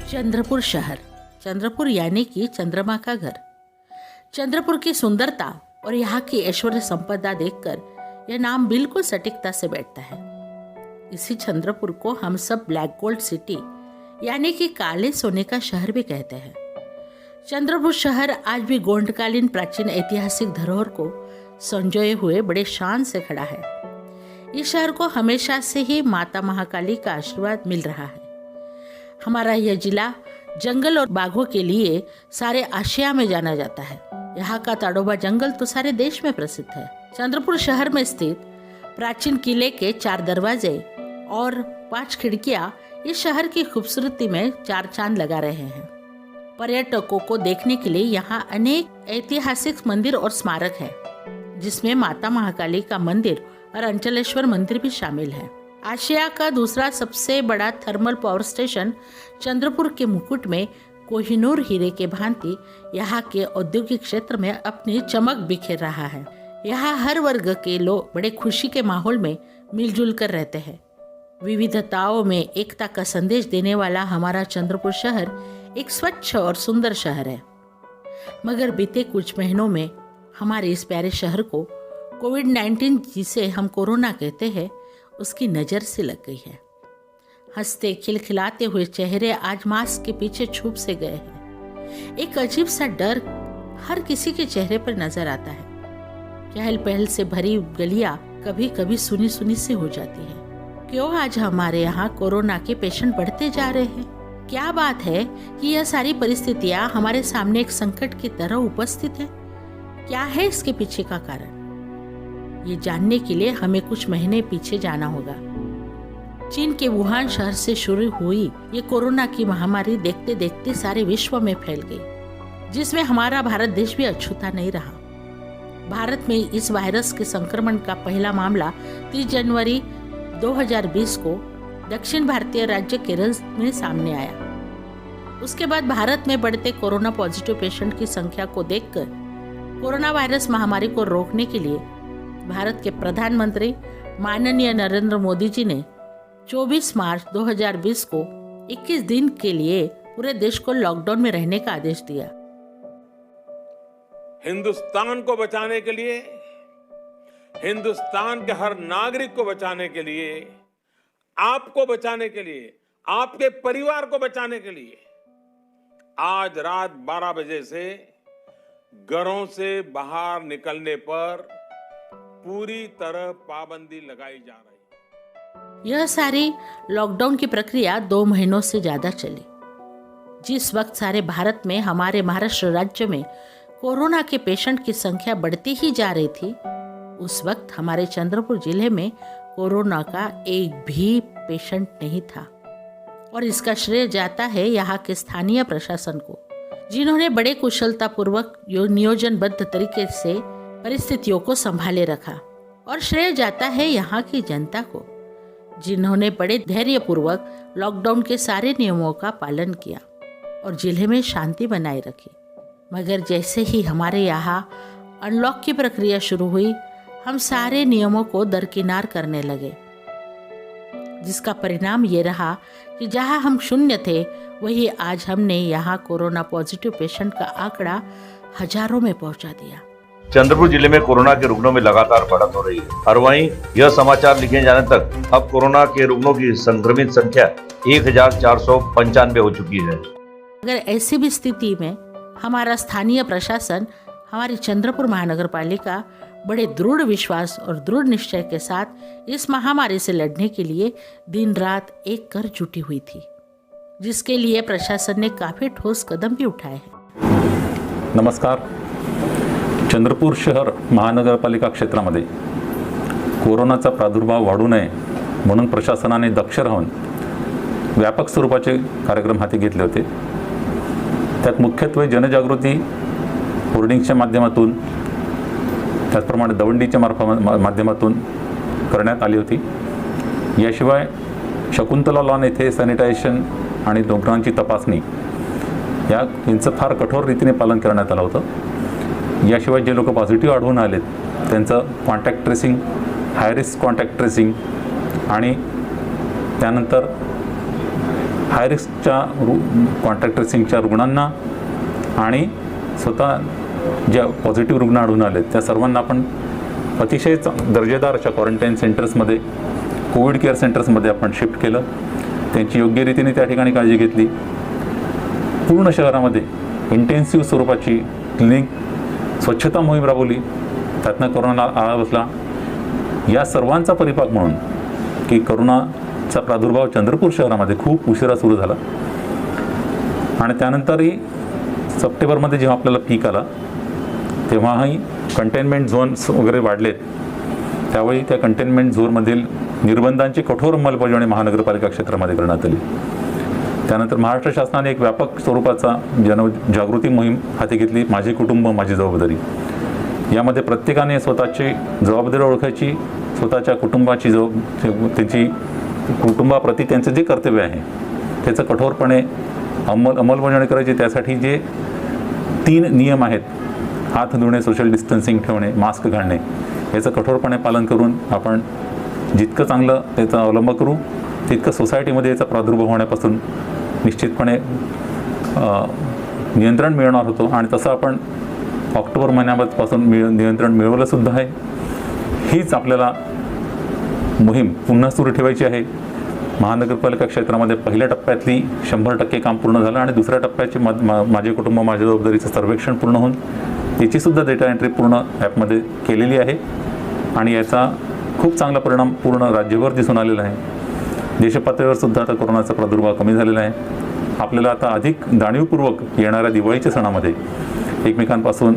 चंद्रपुर शहर, चंद्रपुर यानी कि चंद्रमा का घर। चंद्रपुर की सुंदरता और यहाँ की ऐश्वर्य संपदा देखकर यह नाम बिल्कुल सटीकता से बैठता है। इसी चंद्रपुर को हम सब ब्लैक गोल्ड सिटी यानी कि काले सोने का शहर भी कहते हैं। चंद्रपुर शहर आज भी गोंडकालीन प्राचीन ऐतिहासिक धरोहर को संजोए हुए बड़े शान से खड़ा है। इस शहर को हमेशा से ही माता महाकाली का आशीर्वाद मिल रहा है। हमारा यह जिला जंगल और बाघों के लिए सारे आशिया में जाना जाता है। यहाँ का ताडोबा जंगल तो सारे देश में प्रसिद्ध है। चंद्रपुर शहर में स्थित प्राचीन किले के 4 दरवाजे और 5 खिड़कियाँ इस शहर की खूबसूरती में 4 चांद लगा रहे हैं। पर्यटकों को देखने के लिए यहाँ अनेक ऐतिहासिक मंदिर और स्मारक है, जिसमें माता महाकाली का मंदिर और अंचलेश्वर मंदिर भी शामिल है। आशिया का दूसरा सबसे बड़ा थर्मल पावर स्टेशन चंद्रपुर के मुकुट में कोहिनूर हीरे के भांति यहाँ के औद्योगिक क्षेत्र में अपनी चमक बिखेर रहा है। यहाँ हर वर्ग के लोग बड़े खुशी के माहौल में मिलजुल कर रहते हैं। विविधताओं में एकता का संदेश देने वाला हमारा चंद्रपुर शहर एक स्वच्छ और सुंदर शहर है। मगर बीते कुछ महीनों में हमारे इस प्यारे शहर को कोविड-19 जिसे हम कोरोना कहते हैं उसकी नज़र से लग गई है। हंसते खिलखिलाते हुए चेहरे आज मास्क के पीछे छुप से गए हैं। एक अजीब सा डर हर किसी के चेहरे पर नजर आता है। चहल पहल से भरी गलियां कभी कभी सुनी सुनी सी हो जाती है। क्यों आज हमारे यहाँ कोरोना के पेशेंट बढ़ते जा रहे हैं? क्या बात है कि यह सारी परिस्थितियां हमारे सामने एक संकट की तरह उपस्थित है? क्या है इसके पीछे का कारण? ये जानने के लिए हमें कुछ महीने पीछे जाना होगा। चीन के वुहान शहर से शुरू हुई ये कोरोना की महामारी देखते देखते सारे विश्व में फैल गई, जिसमें हमारा भारत देश भी अछूता नहीं रहा। भारत में इस वायरस के संक्रमण का पहला मामला 30 जनवरी 2020 को दक्षिण भारतीय राज्य केरल में सामने आया। उसके बाद भारत में बढ़ते कोरोना पॉजिटिव पेशेंट की संख्या को देखकर कोरोना वायरस महामारी को रोकने के लिए भारत के प्रधानमंत्री माननीय नरेंद्र मोदी जी ने 24 मार्च 2020 को 21 दिन के लिए पूरे देश को लॉकडाउन में रहने का आदेश दिया। हिंदुस्तान को बचाने के लिए, हिंदुस्तान के हर नागरिक को बचाने के लिए, आपको बचाने के लिए, आपके परिवार को बचाने के लिए आज रात 12 बजे से घरों से बाहर निकलने पर पूरी तरह पाबंदी लगाई जा रही है। यह सारी लॉकडाउन की प्रक्रिया 2 महीनों से ज्यादा चली। जिस वक्त सारे भारत में हमारे महाराष्ट्र राज्य में कोरोना के पेशेंट की संख्या बढ़ती ही जा रही थी, उस वक्त हमारे चंद्रपुर जिले में कोरोना का एक भी पेशेंट नहीं था। और इसका श्रेय जाता है यहाँ के स्थानीय प्रशासन को, जिन्होंने बड़े कुशलतापूर्वक नियोजनबद्ध तरीके से परिस्थितियों को संभाले रखा। और श्रेय जाता है यहाँ की जनता को, जिन्होंने बड़े धैर्यपूर्वक लॉकडाउन के सारे नियमों का पालन किया और जिले में शांति बनाए रखी। मगर जैसे ही हमारे यहाँ अनलॉक की प्रक्रिया शुरू हुई, हम सारे नियमों को दरकिनार करने लगे, जिसका परिणाम ये रहा कि जहाँ हम शून्य थे, वही आज हमने यहाँ कोरोना पॉजिटिव पेशेंट का आंकड़ा हजारों में पहुँचा दिया। चंद्रपुर जिले में कोरोना के रुग्णों में लगातार बढ़त हो रही है और वहीं यह समाचार लिखे जाने तक अब कोरोना के रुग्णों की संक्रमित संख्या 1495 हो चुकी है। अगर ऐसी भी स्थिति में हमारा स्थानीय प्रशासन, हमारी चंद्रपुर महानगर पालिका बड़े दृढ़ विश्वास और दृढ़ निश्चय के साथ इस महामारी से लड़ने के लिए दिन रात एक कर जुटी हुई थी, जिसके लिए प्रशासन ने काफी ठोस कदम भी उठाए हैं। नमस्कार। चंद्रपूर शहर महानगरपालिका क्षेत्रामध्ये कोरोनाचा प्रादुर्भाव वाढू नये म्हणून प्रशासनाने दक्ष राहून व्यापक स्वरूपाचे कार्यक्रम हाती घेतले होते। त्यात मुख्यत्वे जनजागृती होर्डिंग्सच्या माध्यमातून, त्याचप्रमाणे दवंडीच्या माध्यमातून करण्यात आली होती। याशिवाय शकुंतला लॉन येथे सॅनिटायझेशन आणि रुग्णांची तपासणी यांचं फार कठोर रीतीने पालन करण्यात आलं होतं। याशिवाय जे लोक पॉझिटिव्ह आढळून आलेत त्यांचं contact tracing, high risk contact tracing आणि त्यानंतर हाय रिस्कच्या कॉन्टॅक्ट ट्रेसिंगच्या रुग्णांना आणि स्वतः ज्या पॉझिटिव्ह रुग्ण आढळून आले त्या सर्वांना आपण अतिशय दर्जेदार अशा क्वारंटाईन सेंटर्समध्ये, कोविड केअर सेंटर्समध्ये आपण शिफ्ट केलं. त्यांची योग्य रीतीने त्या ठिकाणी काळजी घेतली. पूर्ण शहरामध्ये इंटेन्सिव्ह स्वरूपाची क्लिनिक स्वच्छता मोहीम राबवली. त्यातनं करोनाला आळा बसला. या सर्वांचा परिपाक म्हणून की करोनाचा प्रादुर्भाव चंद्रपूर शहरामध्ये खूप उशिरा सुरू झाला आणि त्यानंतरही सप्टेंबरमध्ये जेव्हा आपल्याला पीक आला तेव्हाही कंटेनमेंट झोन्स वगैरे वाढलेत. त्यावेळी त्या कंटेनमेंट झोनमधील निर्बंधांची कठोर अंमलबजावणी महानगरपालिका क्षेत्रामध्ये करण्यात आली. त्यानंतर महाराष्ट्र शासनाने एक व्यापक स्वरूपाचा जनजागृती मोहीम हाती घेतली, माझे कुटुंब माझी जबाबदारी. यामध्ये प्रत्येकाने स्वतःची जबाबदारी ओळखायची, स्वतःच्या कुटुंबाची त्यांची कुटुंबाप्रती त्यांचं जे कर्तव्य आहे त्याचं कठोरपणे अंमलबजावणी करायची. त्यासाठी जे 3 नियम आहेत, हात धुणे, सोशल डिस्टन्सिंग ठेवणे, मास्क घालणे, याचं कठोरपणे पालन करून आपण जितकं चांगलं त्याचा अवलंब करू तितकं सोसायटीमध्ये याचा प्रादुर्भाव होण्यापासून निश्चितपणे नियंत्रण मिळवणार होतो. आणि तसं आपण ऑक्टोबर महिन्यापासून नियंत्रण मिळवलंसुद्धा आहे. हीच आपल्याला मोहीम पुन्हा सुरू ठेवायची आहे. महानगरपालिका क्षेत्रामध्ये पहिल्या टप्प्यातली 100% काम पूर्ण झालं आणि दुसऱ्या टप्प्याचे माझे कुटुंब माझ्या जबाबदारीचं सर्वेक्षण पूर्ण होऊन याचीसुद्धा डेटा एंट्री पूर्ण ॲपमध्ये केलेली आहे आणि याचा खूप चांगला परिणाम पूर्ण राज्यभर दिसून आलेला आहे. देशपातळीवर सुद्धा आता कोरोनाचा प्रादुर्भाव कमी झालेला आहे. आपल्याला आता अधिक जाणीवपूर्वक येणाऱ्या दिवाळीच्या सणामध्ये एकमेकांपासून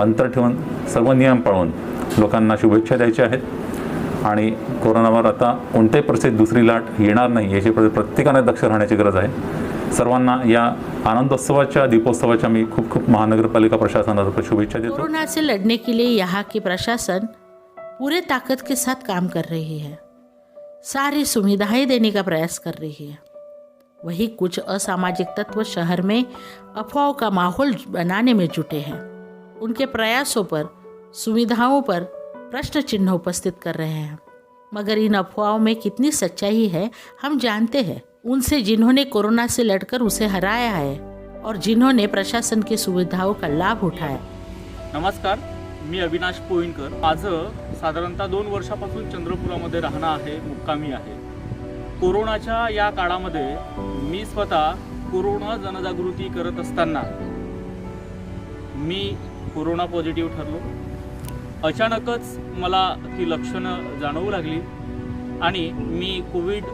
अंतर ठेवून सर्व नियम पाळून लोकांना शुभेच्छा द्यायच्या आहेत आणि कोरोनावर आता कोणत्याही परिस्थितीत दुसरी लाट येणार नाही याची प्रत्येकाने दक्ष राहण्याची गरज आहे. सर्वांना या आनंदोत्सवाच्या दीपोत्सवाच्या मी खूप खूप महानगरपालिका प्रशासनाला शुभेच्छा देतो. कोरोना से लड़ने के लिए यहाँ की प्रशासन पूरे ताकत के साथ काम कर रही है, सारी सुविधाएं देने का प्रयास कर रही है. वही कुछ असामाजिक तत्व शहर में अफवाहों का माहौल बनाने में जुटे हैं. उनके प्रयासों पर, सुविधाओं पर प्रश्न चिन्ह उपस्थित कर रहे हैं. मगर इन अफवाहों में कितनी सच्चाई है हम जानते हैं. उनसे जिन्होंने कोरोना से लड़कर उसे हराया है और जिन्होंने प्रशासन की सुविधाओं का लाभ उठाया. नमस्कार, मी अविनाश पोईनकर. माझं साधारणतः 2 वर्षापासून चंद्रपुरामध्ये राहणं आहे, मुक्कामी आहे. कोरोनाच्या या काळामध्ये मी स्वतः कोरोना जनजागृती करत असताना मी कोरोना पॉझिटिव्ह ठरलो. अचानकच मला ती लक्षणं जाणवू लागली आणि मी कोविड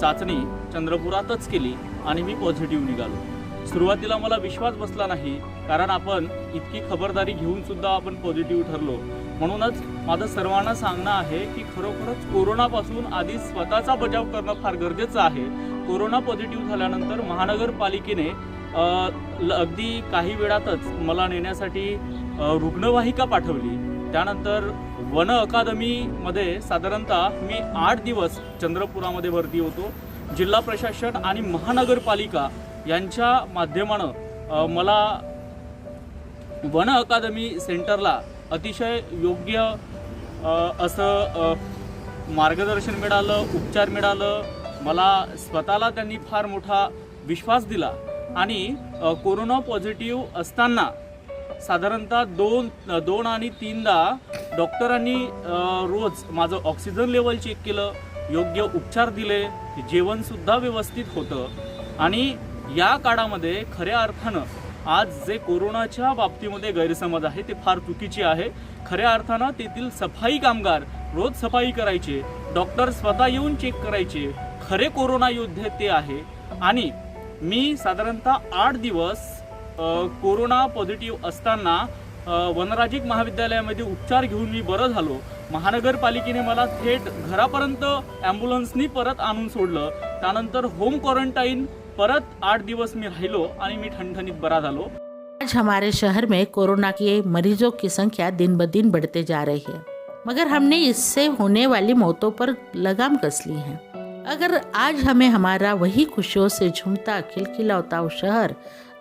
चाचणी चंद्रपुरातच केली आणि मी पॉझिटिव्ह निघालो. सुरुवातीला मला विश्वास बसला नाही, कारण आपण इतकी खबरदारी घेऊन सुद्धा आपण पॉझिटिव्ह ठरलो. म्हणूनच माझं सर्वांना सांगणं आहे की खरोखरच कोरोनापासून आधी स्वतःचा बचाव करणं फार गरजेचं आहे. कोरोना पॉझिटिव्ह झाल्यानंतर महानगरपालिकेने अगदी काही वेळातच मला नेण्यासाठी रुग्णवाहिका पाठवली. त्यानंतर वन अकादमीमध्ये साधारणतः मी 8 दिवस चंद्रपुरामध्ये भरती होतो. जिल्हा प्रशासन आणि महानगरपालिका यांच्या माध्यमानं मला वन अकादमी सेंटरला अतिशय योग्य असं मार्गदर्शन मिळालं, उपचार मिळालं. मला स्वतःला त्यांनी फार मोठा विश्वास दिला आणि कोरोना पॉझिटिव्ह असताना साधारणतः 2 आणि 3दा डॉक्टरांनी रोज माझं ऑक्सिजन लेवल चेक केलं, योग्य उपचार दिले, जेवणसुद्धा व्यवस्थित होतं. आणि या काळामध्ये खऱ्या अर्थानं आज जे कोरोनाच्या बाबतीमध्ये गैरसमज आहे ते फार चुकीचे आहे. खऱ्या अर्थानं तेथील सफाई कामगार रोज सफाई करायचे, डॉक्टर स्वतः येऊन चेक करायचे, खरे कोरोना योद्धे ते आहे. आणि मी साधारणतः 8 दिवस कोरोना पॉझिटिव्ह असताना वनराजिक महाविद्यालयामध्ये उपचार घेऊन मी बरं झालो. महानगरपालिकेने मला थेट घरापर्यंत ॲम्ब्युलन्सनी परत आणून सोडलं. त्यानंतर होम क्वारंटाईन परत 8 दिवस मी राहिलो आणि मी ठणठणीत बरा झालो. आज हमारे शहर में कोरोना के मरीजों की संख्या दिन ब दिन बढ़ते जा रही है, मगर हमने इससे होने वाली मौतों पर लगाम कस ली है. अगर आज हमें हमारा वही खुशियों से झूमता खिलखिलाता शहर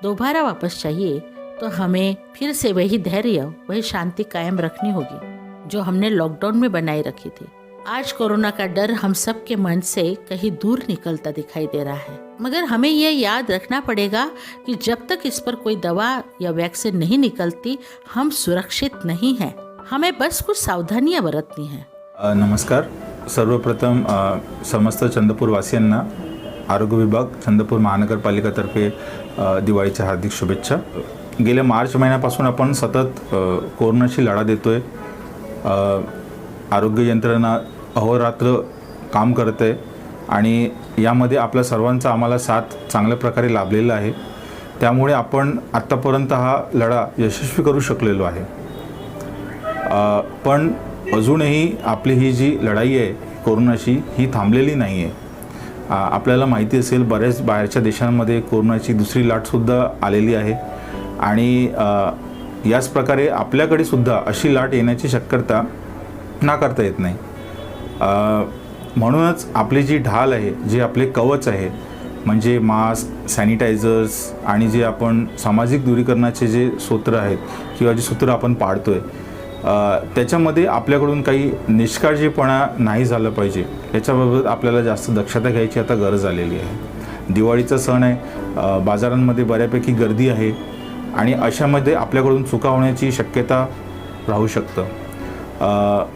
दोबारा वापस चाहिए तो हमें फिर से वही धैर्य, वही शांति कायम रखनी होगी जो हमने लॉकडाउन में बनाए रखी थी. आज कोरोना का डर हम सब के मन से कहीं दूर निकलता दिखाई दे रहा है, मगर हमें यह याद रखना पड़ेगा कि जब तक इस पर कोई दवा या वैक्सीन नहीं निकलती, हम सुरक्षित नहीं हैं। हमें बस कुछ सावधानियां बरतनी हैं। नमस्कार. सर्वप्रथम समस्त चंद्रपूर वासियांना आरोग्य विभाग चंद्रपूर महानगरपालिकातर्फे दिवाळीच्या हार्दिक शुभेच्छा. गेल्या मार्च महिन्यापासून आपण सतत कोरोनाशी लढा देतोय. आरोग्य यंत्रणा अहोरात्र काम करते आणि यामध्ये आपल्या सर्वांचा आम्हाला साथ चांगल्या प्रकारे लाभलेला आहे. त्यामुळे आपण आत्तापर्यंत हा लढा यशस्वी करू शकलेलो आहे. पण अजूनही आपली ही जी लढाई आहे कोरोनाशी ही थांबलेली नाही आहे. आपल्याला माहिती असेल बऱ्याच बाहेरच्या देशांमध्ये कोरोनाची दुसरी लाटसुद्धा आलेली आहे आणि याच प्रकारे आपल्याकडे सुद्धा अशी लाट येण्याची शक्यता नाकारता येत नाही. म्हणूनच आपली जी ढाल आहे, जे आपले कवच आहे, म्हणजे मास्क, सॅनिटायझर्स आणि जे आपण सामाजिक दूरीकरणाचे जे सूत्र आहेत किंवा जे सूत्र आपण पाळतोय, त्याच्यामध्ये आपल्याकडून काही निष्काळजीपणा नाही झालं पाहिजे. याच्याबाबत आपल्याला जास्त दक्षता घ्यायची आता गरज आलेली आहे. दिवाळीचा सण आहे, बाजारांमध्ये बऱ्यापैकी गर्दी आहे आणि अशामध्ये आपल्याकडून चुका होण्याची शक्यता राहू शकतं.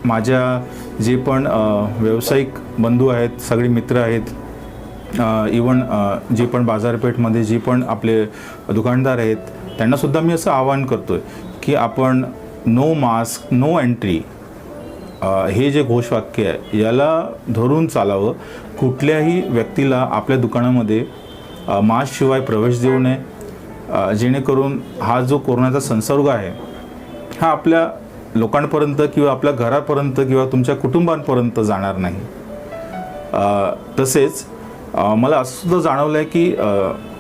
माझ्या जे पण व्यावसायिक बंधू आहेत, सगळे मित्र आहेत, इवन जे पण बाजारपेठमध्ये जे पण आपले दुकानदार आहेत, त्यांनासुद्धा मी असं आवाहन करतो आहे की आपण नो मास्क नो एंट्री हे जे घोषवाक्य आहे याला धरून चालावं. कुठल्याही व्यक्तीला आपल्या दुकानामध्ये मास्कशिवाय प्रवेश देऊ नये, जेणेकरून हा जो कोरोनाचा संसर्ग आहे हा आपल्या लोकांपर्यंत किंवा आपल्या घरापर्यंत किंवा तुमच्या कुटुंबांपर्यंत जाणार नाही. तसेच मला असं सुद्धा जाणवलं आहे की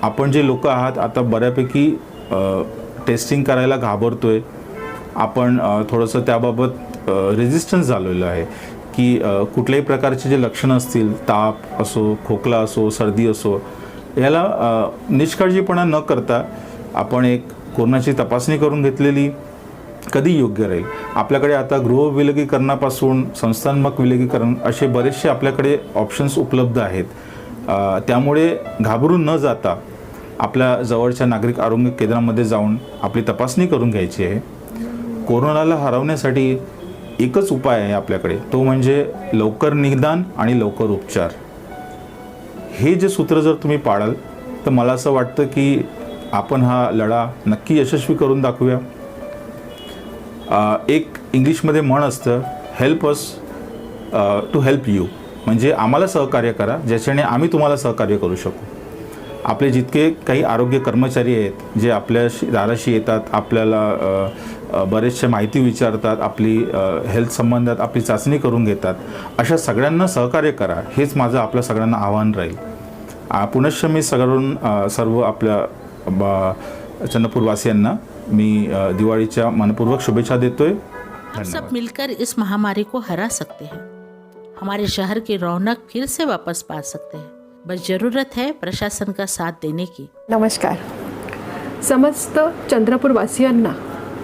आपण जे लोक आहात आता बऱ्यापैकी टेस्टिंग करायला घाबरतो आहे. आपण थोडंसं त्याबाबत रेजिस्टन्स झालेलं आहे की कुठल्याही प्रकारचे जे लक्षणं असतील, ताप असो, खोकला असो, सर्दी असो, याला निष्काळजीपणा न करता आपण एक कोरोनाची तपासणी करून घेतलेली कधी योग्य राहील. आपल्याकडे आता गृहविलगीकरणापासून संस्थात्मक विलगीकरण असे बरेचसे आपल्याकडे ऑप्शन्स उपलब्ध आहेत. त्यामुळे घाबरून न जाता आपल्या जवळच्या नागरिक आरोग्य केंद्रामध्ये जाऊन आपली तपासणी करून घ्यायची आहे. कोरोनाला हरवण्यासाठी एकच उपाय आहे आपल्याकडे, तो म्हणजे लवकर निदान आणि लवकर उपचार. हे जे सूत्र जर तुम्ही पाळाल तर मला असं वाटतं की आपण हा लढा नक्की यशस्वी करून दाखवूया. एक इंग्लिशमध्ये म्हण असतं, help us to help you, म्हणजे आम्हाला सहकार्य करा ज्याच्याने आम्ही तुम्हाला सहकार्य करू शकू. आपले जितके काही आरोग्य कर्मचारी आहेत जे आपल्या दाराशी येतात, आपल्याला बरेचशा माहिती विचारतात, आपली हेल्थ संबंधात आपली चाचणी करून घेतात, अशा सगळ्यांना सहकार्य करा, हेच माझं आपल्या सगळ्यांना आव्हान राहील. पुनश्च मी सर्व आपल्या चंद्रपूरवासियांना मी दिवाळीच्या मनपूर्वक शुभेच्छा देतोय. हम सब मिलकर इस महामारी को हरा सकते हैं, हमारे शहर की रौनक फिर से वापस पा सकते हैं. बस जरूरत है प्रशासन का साथ देने की. नमस्कार. समस्त चंद्रपूरवासियांना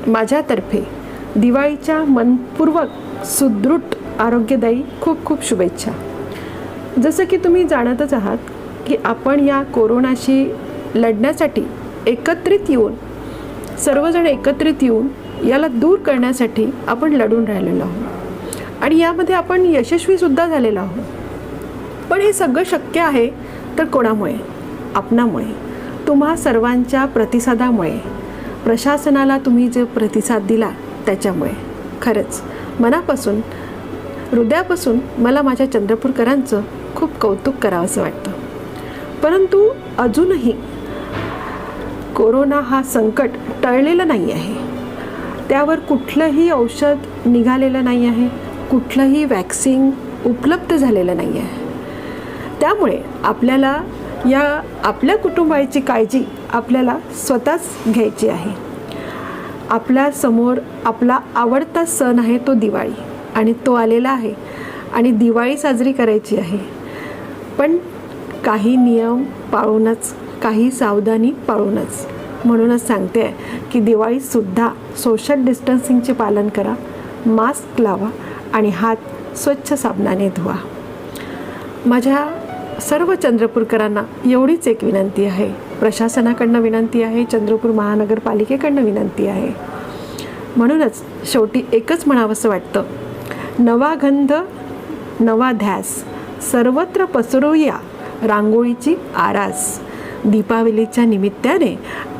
माझ्यातर्फे दिवाळीच्या मनपूर्वक सुदृढ आरोग्यदायी खूप खूप शुभेच्छा. जसं की तुम्ही जाणतच आहात की आपण या कोरोनाशी लढण्यासाठी सर्वजण एकत्रित येऊन याला दूर करण्यासाठी आपण लढून राहिलेलो आहोत आणि यामध्ये आपण यशस्वीसुद्धा झालेलो आहोत. पण हे सगळं शक्य आहे तर कोणामुळे? आपणामुळे, तुम्हा सर्वांच्या प्रतिसादामुळे, प्रशासनाला तुम्ही जो प्रतिसाद दिला त्याच्यामुळे. खरंच मनापासून, हृदयापासून मला माझ्या चंद्रपूरकरांचं खूप कौतुक करावंसं वाटतं. परंतु अजूनही कोरोना हा संकट टळलेलं नाही आहे. त्यावर कुठलंही औषध निघालेलं नाही आहे, कुठलंही वॅक्सिन उपलब्ध झालेलं नाही आहे. त्यामुळे आपल्याला आपल्या कुटुंबाची काळजी आपल्याला स्वतःच घ्यायची आहे. आपल्यासमोर आपला आवडता सण आहे तो दिवाळी आणि तो आलेला आहे आणि दिवाळी साजरी करायची आहे. पण काही नियम पाळूनच, काही सावधानी पाळूनच. म्हणूनच सांगते की दिवाळीतसुद्धा सोशल डिस्टन्सिंगचे पालन करा, मास्क लावा आणि हात स्वच्छ साबणाने धुवा. माझ्या सर्व चंद्रपूरकरांना एवढीच एक विनंती आहे, प्रशासनाकडनं विनंती आहे, चंद्रपूर महानगरपालिकेकडनं विनंती आहे. म्हणूनच शेवटी एकच म्हणावंसं वाटतं, नवा गंध नवा ध्यास, सर्वत्र पसरूया रांगोळीची आरास. दीपावलीच्या निमित्ताने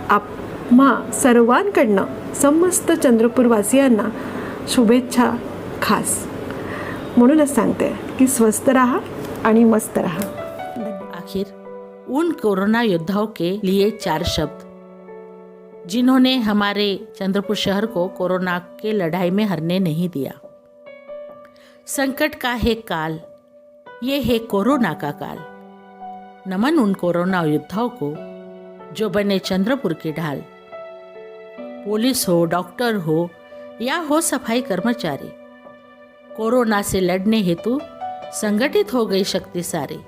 आम्हा सर्वांकडनं समस्त चंद्रपूरवासियांना शुभेच्छा खास. म्हणूनच सांगते की स्वस्थ रहा आणि मस्त रहा. आखिर उन कोरोना योद्धाओं के लिए 4 शब्द जिन्होंने हमारे चंद्रपुर शहर को कोरोना के लड़ाई में हारने नहीं दिया. संकट का है काल, ये है कोरोना का काल. नमन उन कोरोना योद्धाओं को जो बने चंद्रपुर की ढाल. पुलिस हो, डॉक्टर हो या हो सफाई कर्मचारी, कोरोना से लड़ने हेतु संगठित हो गई शक्ति सारी.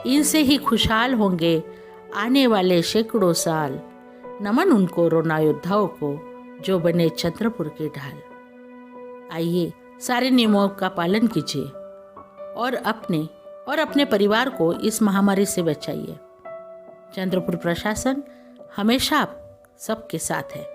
इनसे ही खुशहाल होंगे आने वाले सैकड़ों साल. नमन उन कोरोना योद्धाओं को जो बने चंद्रपुर की ढाल. आइए सारे नियमों का पालन कीजिए और अपने परिवार को इस महामारी से बचाइए. चंद्रपुर प्रशासन हमेशा आप सबके साथ है.